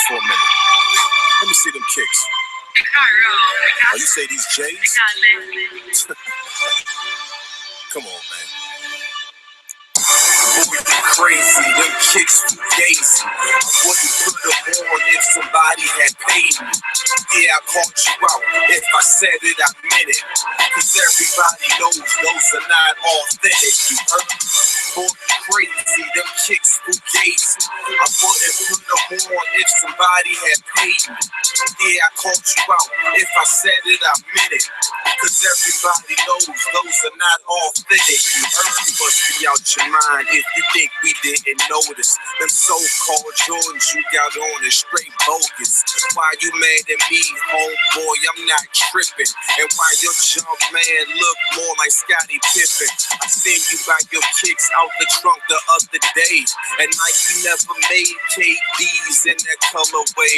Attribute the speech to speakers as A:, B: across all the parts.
A: for a minute. Let me see them kicks. Oh, you say these J's? Come on, man. Boy, you crazy, them kicks too gazy. I wouldn't put them on if somebody had paid me. Yeah, I called you out. If I said it, I meant it. Cause everybody knows those are not authentic. You heard me? Boy, you crazy, them kicks too gazy. I wouldn't put them on if somebody had paid me. Yeah, I called you out. If I said it, I meant it. Cause everybody knows those are not authentic. You heard me? Must be out your mind if you think we didn't notice. Them so-called Jordans you got on is straight bogus. Why you mad at me, homeboy? I'm not tripping. And why your Jumpman look more like Scottie Pippen? I seen you buy your kicks out the trunk the other day, and Nike never made KDs in that colorway.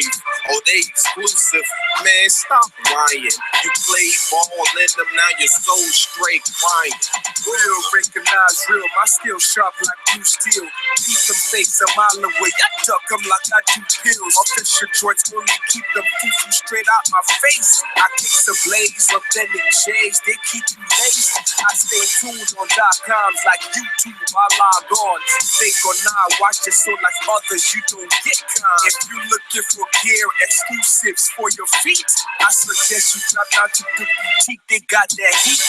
A: Oh, they exclusive. Man, stop lying. You play ball in them, now you're so straight crying. Real, recognize real. My skill sharp like you steel. Keep them fakes a mile away. I duck them like I do pills. Official joints only keep them FuFu straight out my face. I kick the blaze, authentic J's, they keep you laced. I stay tuned on .coms like YouTube. I log on. Fake or not, watch it so like others you don't get con. If you looking for gear exclusives for your feet, I suggest you drop down to the boutique. They got that heat.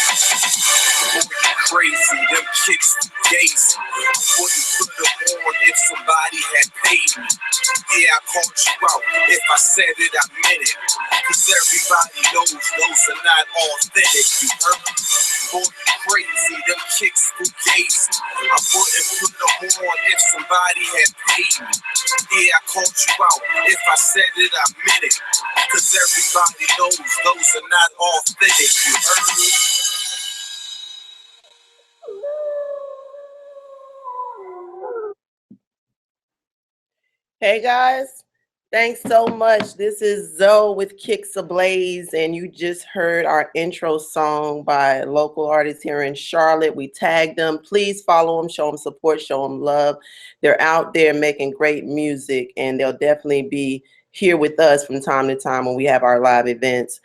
A: Boy, you crazy, them kicks too gazy. I wouldn't put them on if somebody had paid me. Yeah, I called you out. If I said it, I meant it. Cause everybody knows those are not authentic. You heard me? Boy, you crazy, them kicks too gazy. I wouldn't put them on if somebody had paid me. Yeah, I called you out. If I said it, I meant it. Cause everybody knows those are not authentic. You heard me?
B: Hey guys, thanks so much. This is Zoe with Kicks Ablaze, and you just heard our intro song by local artists here in Charlotte. We tagged them. Please follow them, show them support, show them love. They're out there making great music, and they'll definitely be here with us from time to time when we have our live events.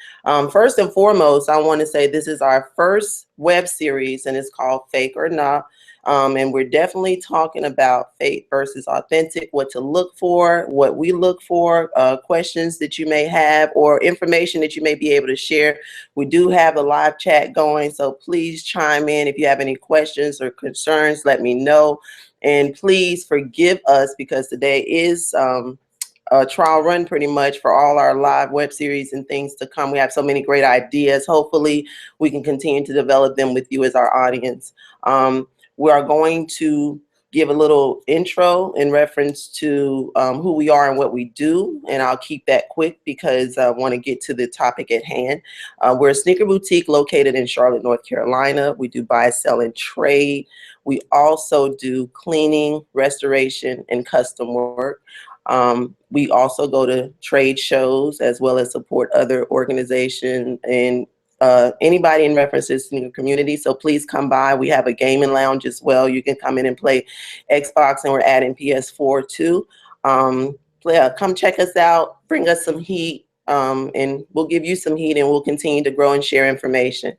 B: First and foremost, I want to say this is our first web series, and it's called Fake or Not. And we're definitely talking about fake versus authentic, what to look for, what we look for, questions that you may have, or information that you may be able to share. We do have a live chat going, so please chime in. If you have any questions or concerns, let me know. And please forgive us because today is a trial run pretty much for all our live web series and things to come. We have so many great ideas. Hopefully we can continue to develop them with you as our audience. We are going to give a little intro in reference to who we are and what we do, and I'll keep that quick because I want to get to the topic at hand. We're a sneaker boutique located in Charlotte, North Carolina. We do buy, sell, and trade. We also do cleaning, restoration, and custom work. We also go to trade shows as well as support other organizations and anybody in references to the community. So please come by. We have a gaming lounge as well. You can come in and play Xbox, and we're adding PS4 too. Come check us out, bring us some heat, and we'll give you some heat, and we'll continue to grow and share information.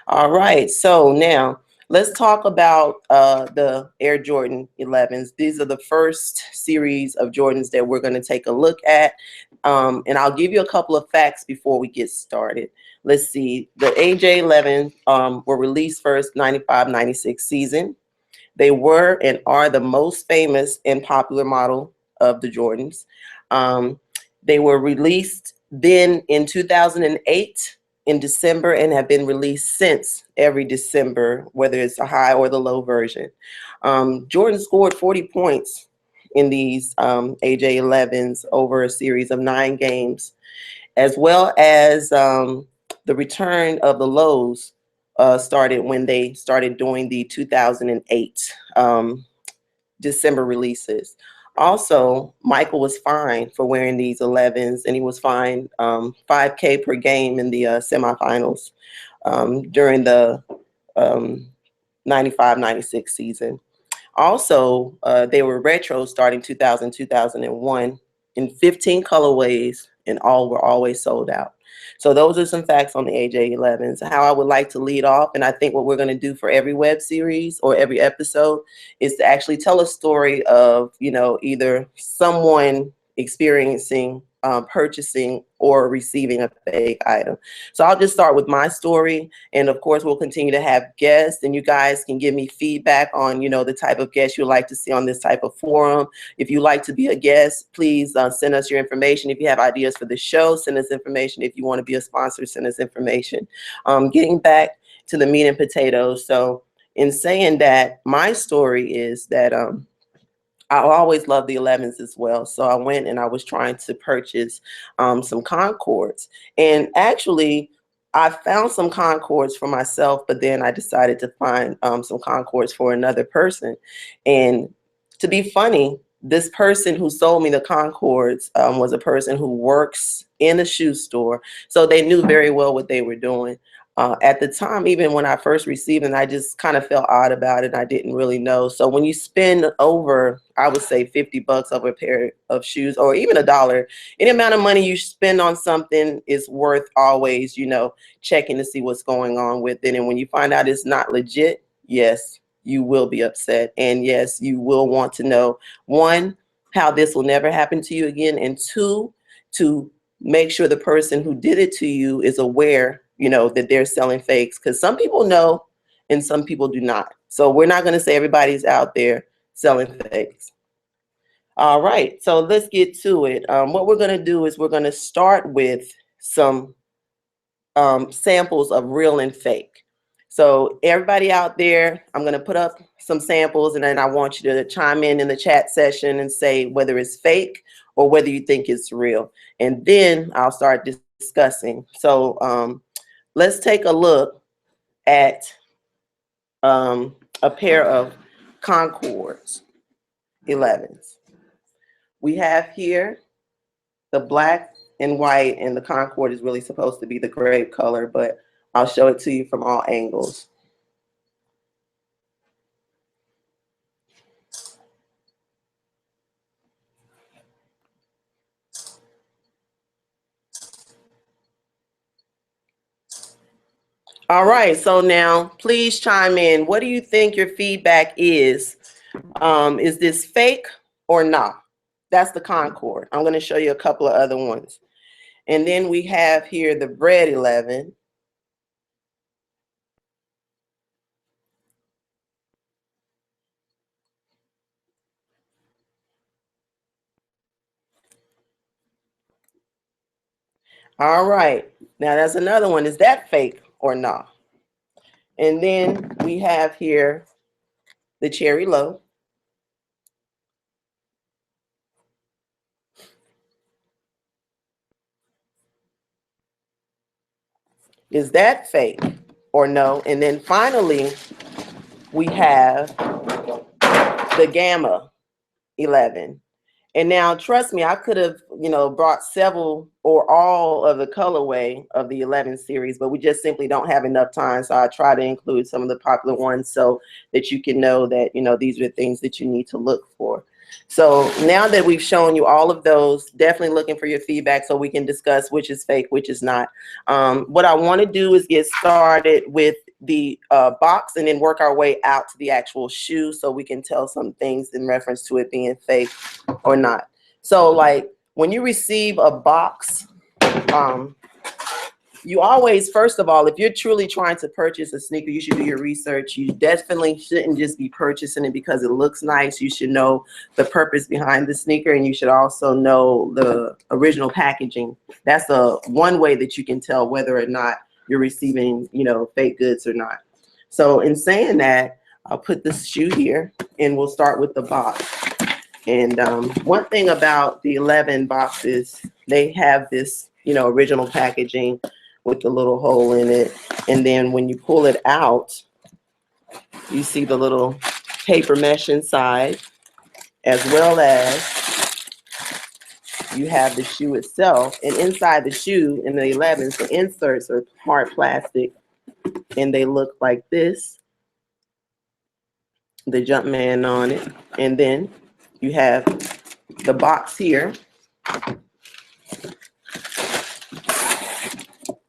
B: All right, so now let's talk about the Air Jordan 11s. These are the first series of Jordans that we're going to take a look at. And I'll give you a couple of facts before we get started. Let's see. The AJ11 were released first 95-96 season. They were and are the most famous and popular model of the Jordans. They were released then in 2008 in December and have been released since every December, whether it's a high or the low version. Jordan scored 40 points in these AJ11s over a series of 9 games, as well as the return of the lows started when they started doing the 2008 December releases. Also, Michael was fined for wearing these 11s, and he was fined $5K per game in the semifinals during the 95-96 season. Also, they were retro starting 2000-2001 in 15 colorways, and all were always sold out. So those are some facts on the AJ11s. How I would like to lead off, and I think what we're going to do for every web series or every episode is to actually tell a story of, you know, either someone experiencing purchasing or receiving a fake item. So I'll just start with my story, and of course we'll continue to have guests, and you guys can give me feedback on, you know, the type of guests you'd like to see on this type of forum. If you like to be a guest, please send us your information. If you have ideas for the show, send us information. If you want to be a sponsor, send us information. Getting back to the meat and potatoes. So in saying that, my story is that I always loved the 11s as well. So I went and I was trying to purchase some Concords. And actually, I found some Concords for myself, but then I decided to find some Concords for another person. And to be funny, this person who sold me the Concords was a person who works in a shoe store. So they knew very well what they were doing. At the time, even when I first received it, I just kind of felt odd about it. I didn't really know. So when you spend over, I would say $50 over a pair of shoes, or even $1, any amount of money you spend on something is worth always, you know, checking to see what's going on with it. And when you find out it's not legit, yes, you will be upset. And yes, you will want to know, one, how this will never happen to you again, and two, to make sure the person who did it to you is aware, you know, that they're selling fakes, because some people know and some people do not. So we're not going to say everybody's out there selling fakes. All right, so let's get to it. What we're going to do is we're going to start with some samples of real and fake. So everybody out there, I'm going to put up some samples, and then I want you to chime in the chat session and say whether it's fake or whether you think it's real. And then I'll start discussing. So let's take a look at a pair of Concords 11s. We have here the black and white, and the Concord is really supposed to be the grape color, but I'll show it to you from all angles. All right, so now please chime in. What do you think your feedback is? Is this fake or not? That's the Concord. I'm going to show you a couple of other ones. And then we have here the red 11. All right, now that's another one. Is that fake or not? And then we have here the cherry low. Is that fake or no? And then finally, we have the gamma 11. And now, trust me, I could have, you know, brought several or all of the colorway of the 11 series, but we just simply don't have enough time. So I try to include some of the popular ones so that you can know that, you know, these are things that you need to look for. So now that we've shown you all of those, definitely looking for your feedback so we can discuss which is fake, which is not. What I want to do is get started with the box and then work our way out to the actual shoe so we can tell some things in reference to it being fake or not. So like when you receive a box, you always, first of all, if you're truly trying to purchase a sneaker, you should do your research. You definitely shouldn't just be purchasing it because it looks nice. You should know the purpose behind the sneaker, and you should also know the original packaging. That's the one way that you can tell whether or not you're receiving, you know, fake goods or not. So in saying that, I'll put this shoe here and we'll start with the box. And one thing about the 11 boxes, they have this, you know, original packaging with the little hole in it. And then when you pull it out, you see the little paper mesh inside, as well as you have the shoe itself. And inside the shoe in the 11s, the inserts are hard plastic, and they look like this, the Jumpman on it. And then you have the box here,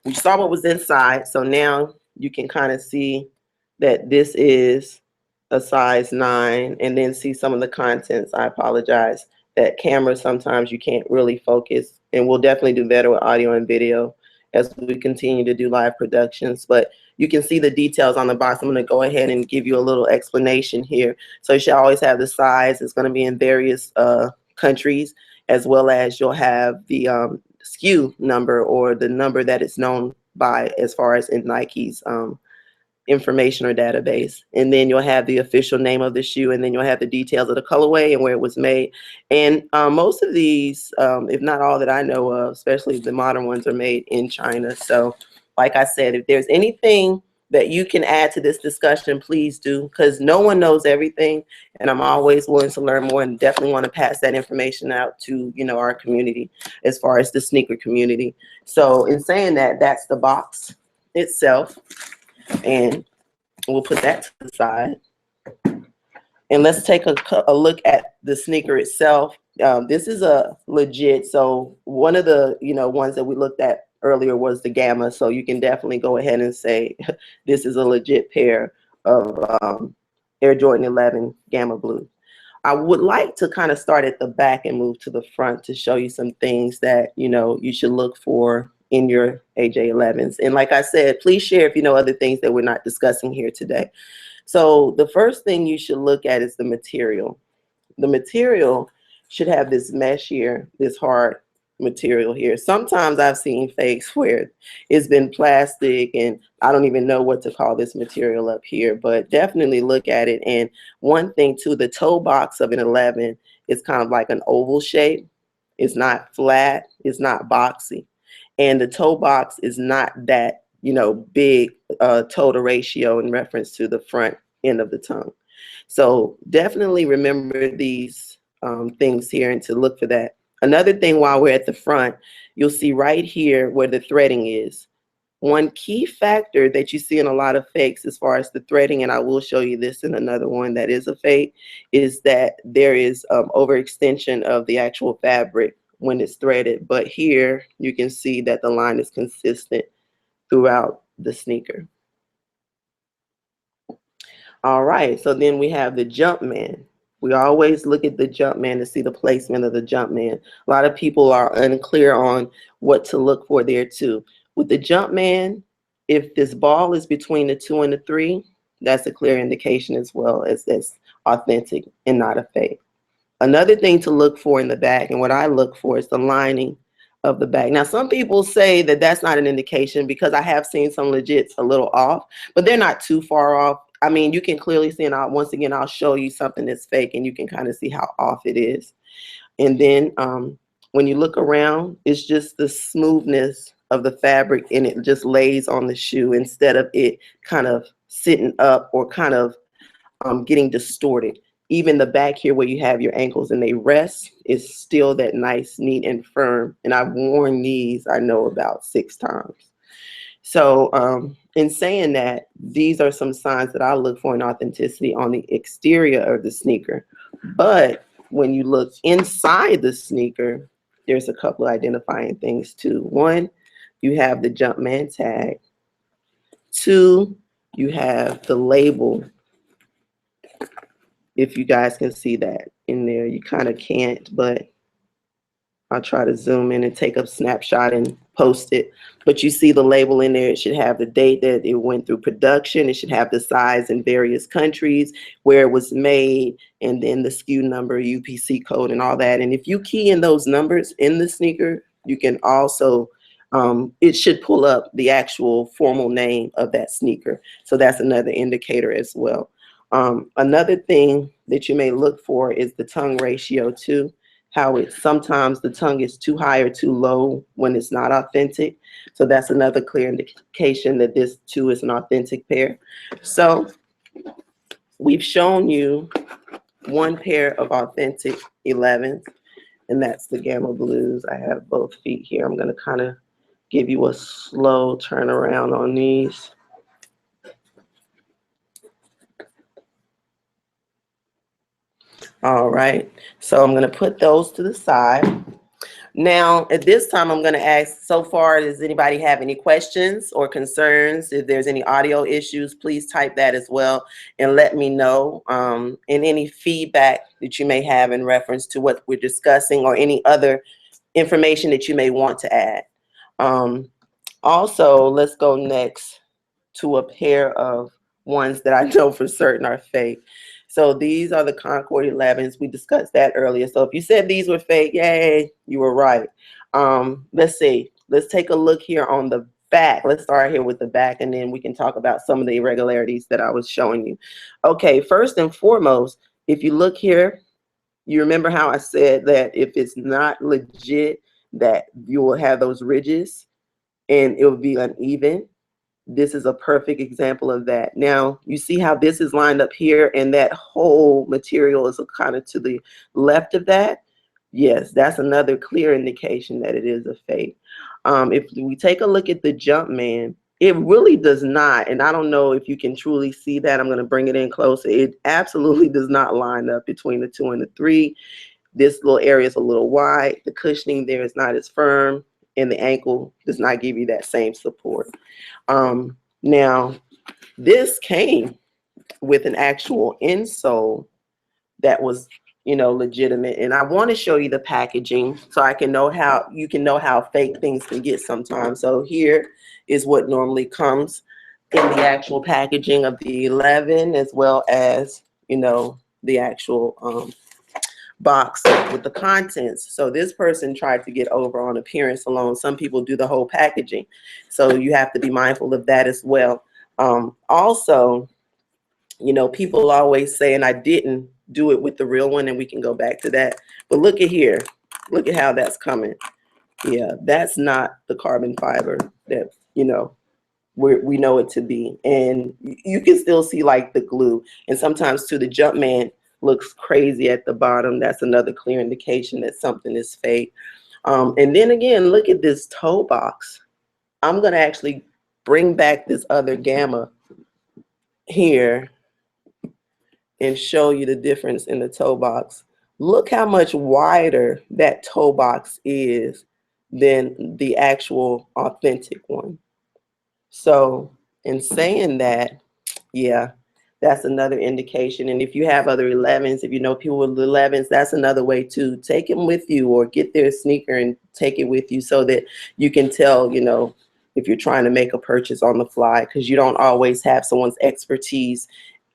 B: We saw what was inside, so now you can kind of see that this is a size 9, and then see some of the contents. I apologize. That camera, sometimes you can't really focus, and we'll definitely do better with audio and video as we continue to do live productions. But you can see the details on the box. I'm going to go ahead and give you a little explanation here. So you should always have the size. It's going to be in various countries, as well as you'll have the SKU number, or the number that it's known by as far as in Nike's information or database. And then you'll have the official name of the shoe, and then you'll have the details of the colorway and where it was made. And most of these, if not all that I know of, especially the modern ones, are made in China. So like I said, if there's anything that you can add to this discussion, please do, because no one knows everything, and I'm always willing to learn more, and definitely want to pass that information out to, you know, our community as far as the sneaker community. So in saying that, that's the box itself, and we'll put that to the side. And let's take a look at the sneaker itself. This is a legit, so one of the, you know, ones that we looked at earlier was the Gamma, so you can definitely go ahead and say this is a legit pair of Air Jordan 11 Gamma Blue. I would like to kind of start at the back and move to the front to show you some things that, you know, you should look for in your AJ11s. And like I said, please share if you know other things that we're not discussing here today. So the first thing you should look at is the material. The material should have this mesh here, this hard material here. Sometimes I've seen fakes where it's been plastic, and I don't even know what to call this material up here, but definitely look at it. And one thing too, the toe box of an 11 is kind of like an oval shape. It's not flat, it's not boxy. And the toe box is not that, you know, big toe to ratio in reference to the front end of the tongue. So definitely remember these things here, and to look for that. Another thing, while we're at the front, you'll see right here where the threading is. One key factor that you see in a lot of fakes as far as the threading, and I will show you this in another one that is a fake, is that there is overextension of the actual fabric when it's threaded. But here you can see that the line is consistent throughout the sneaker. All right, so then we have the Jumpman. We always look at the Jumpman to see the placement of the Jumpman. A lot of people are unclear on what to look for there too. With the Jumpman, if this ball is between the 2 and the 3, that's a clear indication as well as that's authentic and not a fake. Another thing to look for in the back, and what I look for, is the lining of the back. Now, some people say that that's not an indication, because I have seen some legits a little off, but they're not too far off. I mean, you can clearly see, and once again, I'll show you something that's fake, and you can kind of see how off it is. And then when you look around, it's just the smoothness of the fabric, and it just lays on the shoe instead of it kind of sitting up or kind of getting distorted. Even the back here where you have your ankles and they rest is still that nice, neat, and firm. And I've worn these, I know, about 6 times. So in saying that, these are some signs that I look for in authenticity on the exterior of the sneaker. But when you look inside the sneaker, there's a couple of identifying things too. One, you have the Jumpman tag. 2, you have the label. If you guys can see that in there, you kind of can't, but I'll try to zoom in and take a snapshot and post it. But you see the label in there. It should have the date that it went through production. It should have the size in various countries, where it was made, and then the SKU number, UPC code, and all that. And if you key in those numbers in the sneaker, you can also, it should pull up the actual formal name of that sneaker. So that's another indicator as well. Another thing that you may look for is the tongue ratio too. How it sometimes the tongue is too high or too low when it's not authentic. So that's another clear indication that this too is an authentic pair. So we've shown you one pair of authentic 11s, and that's the Gamma Blues. I have both feet here. I'm going to kind of give you a slow turnaround on these. All right, so I'm going to put those to the side. Now, at this time, I'm going to ask, so far, does anybody have any questions or concerns? If there's any audio issues, please type that as well and let me know. And any feedback that you may have in reference to what we're discussing or any other information that you may want to add. Also, let's go next to a pair of ones that I know for certain are fake. So these are the Concord 11s. We discussed that earlier. So if you said these were fake, yay, you were right. Let's see. Let's take a look here on the back. Let's start here with the back, and then we can talk about some of the irregularities that I was showing you. Okay, first and foremost, if you look here, you remember how I said that if it's not legit, that you will have those ridges and it will be uneven. This is a perfect example of that. Now, you see how this is lined up here and that whole material is kind of to the left of that? Yes, that's another clear indication that it is a fake. If we take a look at the Jumpman, it really does not, and I don't know if you can truly see that. I'm going to bring it in closer. It absolutely does not line up between the 2 and the 3. This little area is a little wide. The cushioning there is not as firm, and the ankle does not give you that same support. Now, this came with an actual insole that was, you know, legitimate. And I want to show you the packaging so I can know how you can know how fake things can get sometimes. So here is what normally comes in the actual packaging of the 11, as well as, you know, the actual box with the contents. So this person tried to get over on appearance alone. Some people do the whole packaging. So you have to be mindful of that as well. Also, you know, people always say, and I didn't do it with the real one, and we can go back to that. But look at here. Look at how that's coming. Yeah, that's not the carbon fiber that, you know, we know it to be. And you can still see like the glue. And sometimes too, the Jumpman looks crazy at the bottom. That's another clear indication that something is fake. And then again, look at this toe box. I'm going to actually bring back this other gamma here and show you the difference in the toe box. Look how much wider that toe box is than the actual authentic one. So in saying that, yeah, that's another indication. And if you have other 11s, if you know people with 11s, that's another way to take them with you, or get their sneaker and take it with you so that you can tell, you know, if you're trying to make a purchase on the fly, because you don't always have someone's expertise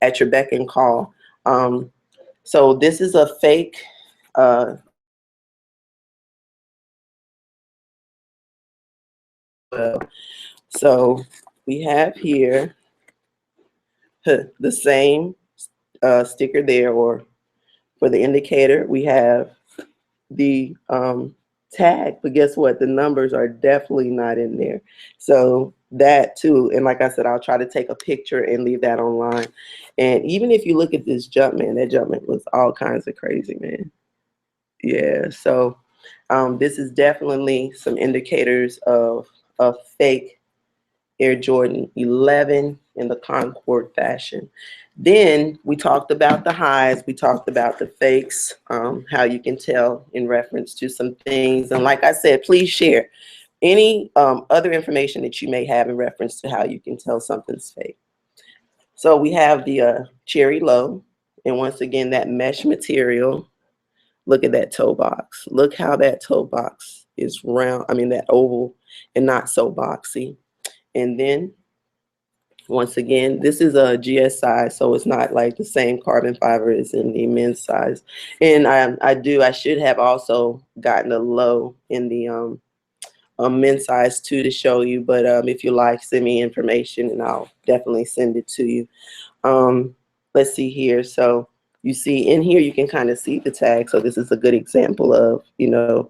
B: at your beck and call. So this is a fake. So we have here the same sticker there, or for the indicator, we have the tag, but guess what? The numbers are definitely not in there. So that too, and like I said, I'll try to take a picture and leave that online. And even if you look at this Jumpman, that Jumpman looks all kinds of crazy, man. Yeah, so this is definitely some indicators of a fake Air Jordan 11 in the Concord fashion. Then we talked about the highs, we talked about the fakes, how you can tell in reference to some things. And like I said, please share any other information that you may have in reference to how you can tell something's fake. So we have the cherry low, and once again, that mesh material. Look at that toe box. Look how that toe box is round, I mean that oval, and not so boxy. And then once again, this is a GS size, so it's not like the same carbon fiber as in the men's size. And I should have also gotten a low in the men's size too to show you. But if you like, send me information and I'll definitely send it to you. Let's see here. So you see in here, you can kind of see the tag. So this is a good example of, you know,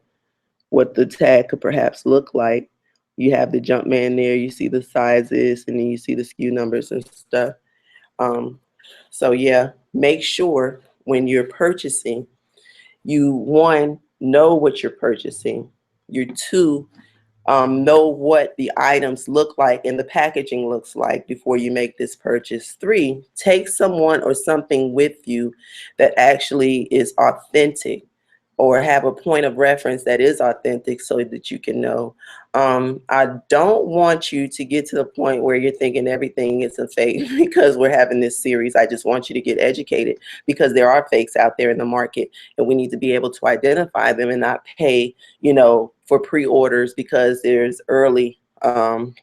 B: what the tag could perhaps look like. You have the Jumpman there, you see the sizes, and then you see the SKU numbers and stuff. So yeah, make sure when you're purchasing, you, one, know what you're purchasing. You, two, know what the items look like and the packaging looks like before you make this purchase. Three, take someone or something with you that actually is authentic. or have a point of reference that is authentic so that you can know. I don't want you to get to the point where you're thinking everything is a fake because we're having this series. I just want you to get educated because there are fakes out there in the market, and we need to be able to identify them and not pay, for pre-orders because there's early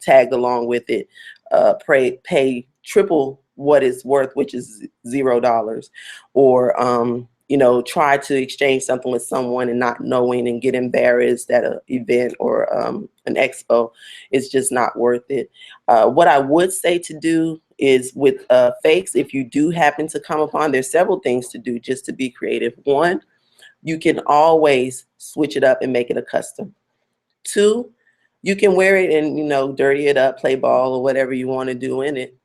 B: tagged along with it. Pay triple what it's worth, which is $0, or try to exchange something with someone and not knowing and get embarrassed at an event or an expo. It's just not worth it. What I would say to do is with fakes, if you do happen to come upon, there's several things to do just to be creative. One, you can always switch it up and make it a custom. Two, you can wear it and, dirty it up, play ball or whatever you want to do in it.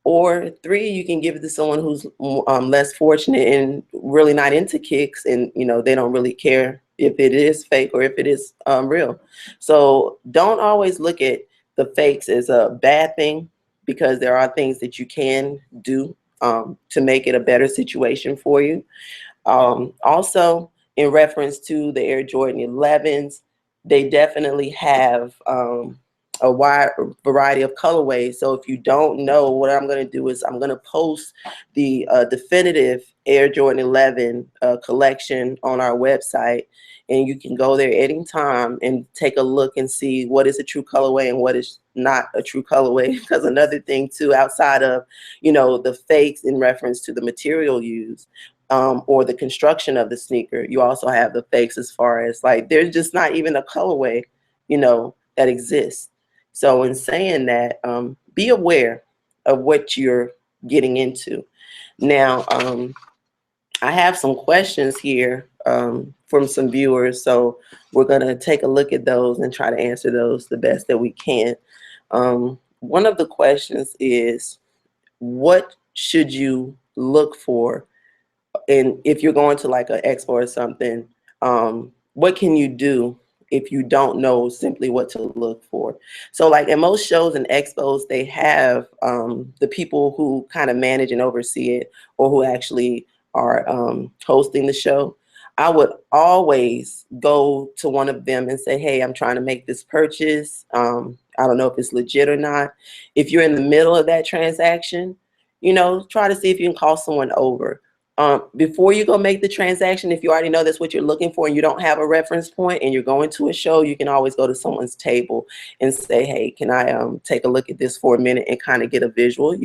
B: Or three, you can give it to someone who's less fortunate and really not into kicks, and they don't really care if it is fake or if it is real. So don't always look at the fakes as a bad thing, because there are things that you can do to make it a better situation for you. Also, in reference to the Air Jordan 11s, they definitely have a wide variety of colorways. So if you don't know, what I'm going to do is I'm going to post the definitive Air Jordan 11 collection on our website, and you can go there anytime and take a look and see what is a true colorway and what is not a true colorway. Because another thing too, outside of the fakes in reference to the material used, or the construction of the sneaker, you also have the fakes as far as like there's just not even a colorway that exists. So in saying that, be aware of what you're getting into. Now, I have some questions here from some viewers, so we're going to take a look at those and try to answer those the best that we can. One of the questions is, what should you look for? And if you're going to like an expo or something, what can you do if you don't know simply what to look for? So like at most shows and expos, they have the people who kind of manage and oversee it, or who actually are hosting the show. I would always go to one of them and say, hey, I'm trying to make this purchase. I don't know if it's legit or not. If you're in the middle of that transaction, try to see if you can call someone over. Before you go make the transaction, if you already know that's what you're looking for and you don't have a reference point and you're going to a show, you can always go to someone's table and say, hey, can I take a look at this for a minute and kind of get a visual?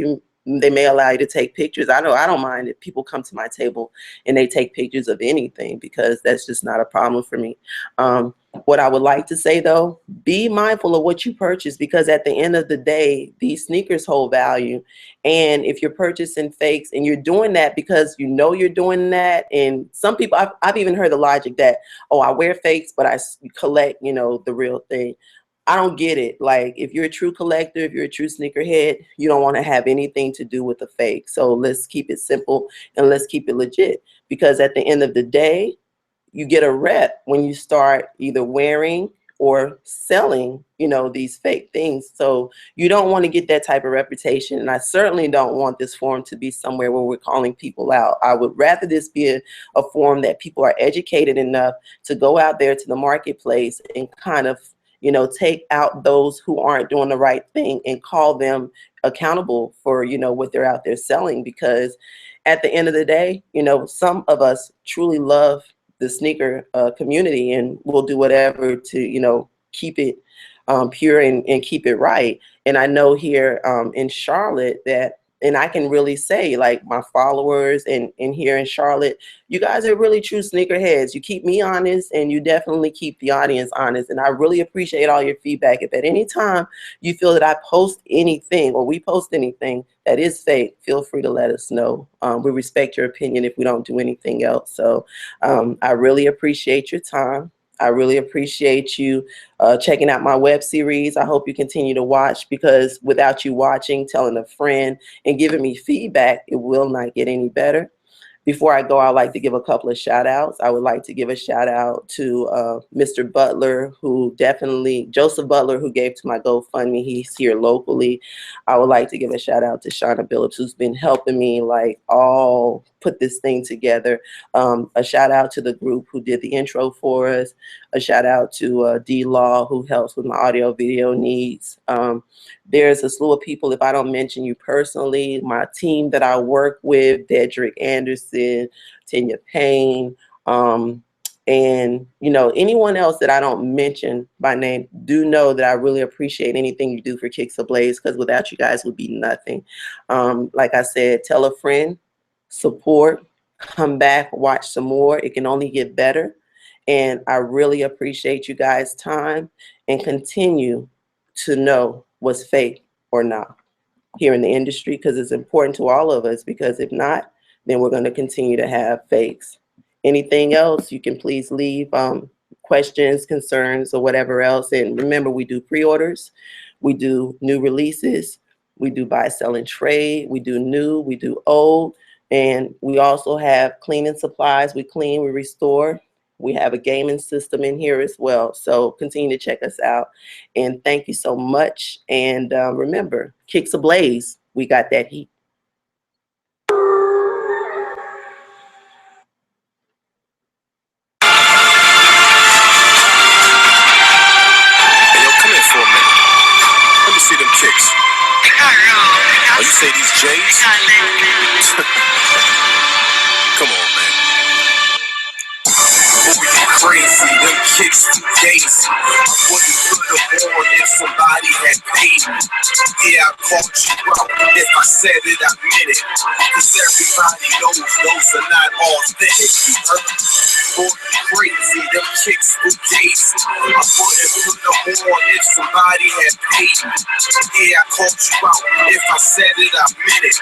B: They may allow you to take pictures. I know I don't mind if people come to my table and they take pictures of anything, because that's just not a problem for me. What I would like to say though, be mindful of what you purchase, because at the end of the day, these sneakers hold value. And if you're purchasing fakes and you're doing that because you're doing that, and some people, I've even heard the logic that, oh, I wear fakes, but I collect, the real thing. I don't get it. Like, if you're a true collector, if you're a true sneakerhead, you don't want to have anything to do with the fake. So let's keep it simple and let's keep it legit, because at the end of the day, you get a rep when you start either wearing or selling, these fake things. So you don't want to get that type of reputation. And I certainly don't want this forum to be somewhere where we're calling people out. I would rather this be a forum that people are educated enough to go out there to the marketplace and kind of, take out those who aren't doing the right thing and call them accountable for, what they're out there selling. Because at the end of the day, some of us truly love the sneaker community, and we'll do whatever to keep it pure and keep it right. And I know here in Charlotte that, and I can really say, like, my followers and here in Charlotte, you guys are really true sneakerheads. You keep me honest, and you definitely keep the audience honest. And I really appreciate all your feedback. If at any time you feel that I post anything or we post anything that is fake, feel free to let us know. We respect your opinion if we don't do anything else. So I really appreciate your time. I really appreciate you checking out my web series. I hope you continue to watch, because without you watching, telling a friend, and giving me feedback, it will not get any better. Before I go, I'd like to give a couple of shout outs. I would like to give a shout out to Mr. Butler, Joseph Butler, who gave to my GoFundMe. He's here locally. I would like to give a shout out to Shauna Billups, who's been helping me like all put this thing together. A shout out to the group who did the intro for us. A shout out to D Law, who helps with my audio video needs. There's a slew of people, if I don't mention you personally, my team that I work with, Dedrick Anderson, Tanya Payne, and anyone else that I don't mention by name, do know that I really appreciate anything you do for Kicks Ablaze, because without you guys would be nothing. Like I said, tell a friend, support, come back, watch some more. It can only get better. And I really appreciate you guys' time, and continue to know what's fake or not here in the industry, because it's important to all of us, because if not, then we're going to continue to have fakes. Anything else, you can please leave questions, concerns, or whatever else. And remember, we do pre-orders, we do new releases, we do buy, sell, and trade, we do new, we do old, and we also have cleaning supplies. We clean, we restore. We have a gaming system in here as well. So continue to check us out. And thank you so much. And remember, Kicks Ablaze, we got that heat.
A: Hey, yo, come here for a minute. Let me see them kicks. Oh, you say these J's? Come on, man. Crazy, them kicks too daisy. I wouldn't put them on if somebody had paid me. Yeah, I called you out. If I said it, I meant it. Cause everybody knows those are not authentic. You heard? Boy, you crazy, them kicks too daisy. I wouldn't put them on if somebody had paid me. Yeah, I called you out. If I said it, I meant it.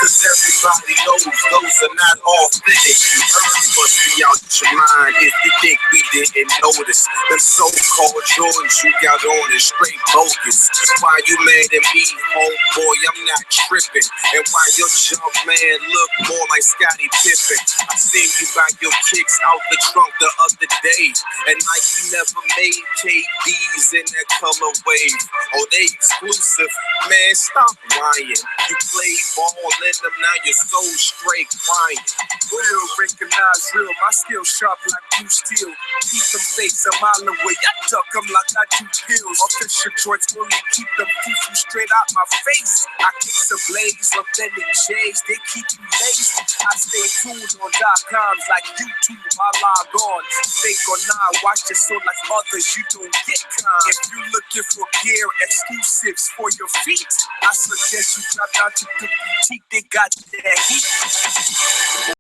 A: Cause everybody knows those are not authentic. You heard? You must be out your mind if you think we didn't notice. The so-called Jordans you got on is straight bogus. Why you mad at me, homeboy? I'm not tripping. And why your Jumpman look more like Scottie Pippen? I seen you buy your kicks out the trunk the other day, and Nike never made KDs in that color wave. Oh, they exclusive. Man, stop lying. You played ball in them, now you're so straight crying. Real, recognize real. My skill sharp like you steel. Keep them fakes a mile away. I duck them like I do pills. Official joints only keep them FuFu straight out my face. I Kicks Ablaze, authentic J's, they keep you lazy. I stay tuned on .coms like YouTube. I log on. Fake or not, watch this so like others, you don't get con. If you looking for gear exclusives for your feet, I suggest you drop down to the boutique. They got that heat.